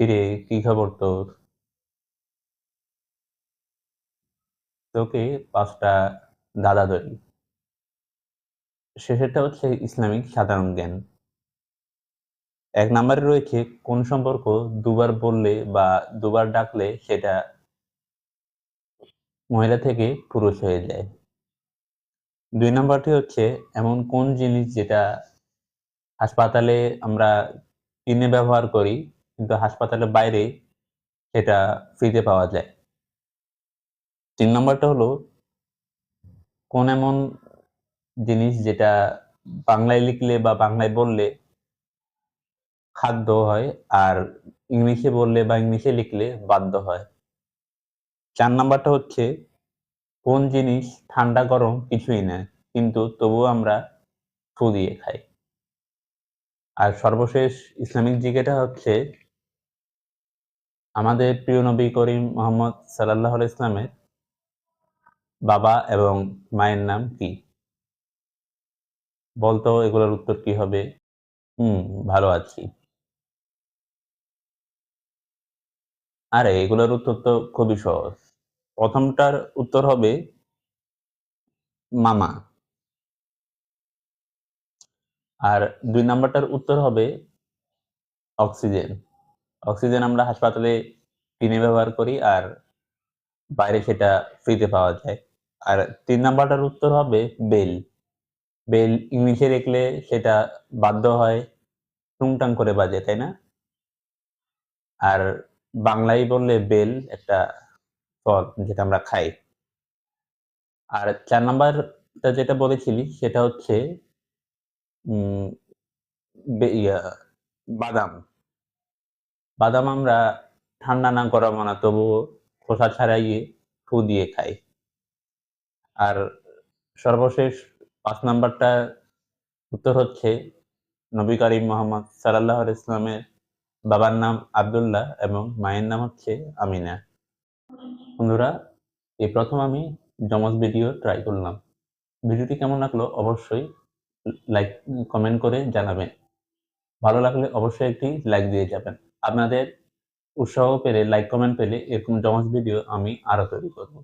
কিরে, কি খবর তোর? তোকে ৫টা ধাঁধা ধরি। শেষেরটা হচ্ছে ইসলামিক সাধারণ জ্ঞান। ১ নাম্বারে রয়েছে কোন সম্পর্ক দুবার বললে বা দুবার ডাকলে সেটা মহিলা থেকে পুরুষ হয়ে যায়। ২ নাম্বারটি হচ্ছে এমন কোন জিনিস যেটা হাসপাতালে আমরা কিনে ব্যবহার করি কিন্তু হাসপাতালের বাইরে সেটা ফ্রিতে পাওয়া যায়। ৩ নাম্বারটা হলো কোন এমন জিনিস যেটা বাংলায় লিখলে বা বাংলায় বললে খাদ্য হয় আর ইংলিশে বললে বা ইংলিশে লিখলে বাদ্য হয়। ৪ নাম্বারটা হচ্ছে কোন জিনিস ঠান্ডা গরম কিছুই না। কিন্তু তবুও আমরা ফু দিয়ে খাই। আর সর্বশেষ ইসলামিক জিকেটা হচ্ছে আমাদের প্রিয় নবী করিম মোহাম্মদ সাল্লাল্লাহু আলাইহি ইসলামের বাবা এবং মায়ের নাম কি? বলতো এগুলোর উত্তর কি হবে? হুম, ভালো আছি। আরে এগুলোর উত্তর তো খুবই সহজ। ১ম টার উত্তর হবে মামা। আর ২ নাম্বারটার উত্তর হবে অক্সিজেন। অক্সিজেন আমরা হাসপাতালে কিনে ব্যবহার করি আর বাইরে সেটা ফ্রিতে পাওয়া যায়। আর ৩ নাম্বারটার উত্তর হবে বেল। বেল ইংলিশে লিখলে সেটা বাদ্য হয়, টুংটাং করে বাজে, তাই না? আর বাংলায় বললে বেল একটা ফল যেটা আমরা খাই। আর ৪ নাম্বারটা যেটা বলেছিলি সেটা হচ্ছে উম ইয়া বাদাম। বাদাম আমরা ঠান্ডা না গরম না তবুও খোসা ছাড়াইয়ে ফু দিয়ে খাই। আর সর্বশেষ ৫ নাম্বারটার উত্তর হচ্ছে নবী করিম মোহাম্মদ সাল্লাল্লাহু আলাইহি ইসলামের বাবার নাম আব্দুল্লাহ এবং মায়ের নাম হচ্ছে আমিনা। বন্ধুরা, এই ১ম আমি যমজ ভিডিও ট্রাই করলাম। ভিডিওটি কেমন লাগলো অবশ্যই লাইক, কমেন্ট করে জানাবেন। ভালো লাগলে অবশ্যই একটি লাইক দিয়ে যাবেন। আপনাদের উৎসাহ পেলে, লাইক, কমেন্ট পেলে এরকম যমজ ভিডিও আমি আরো তৈরি করব।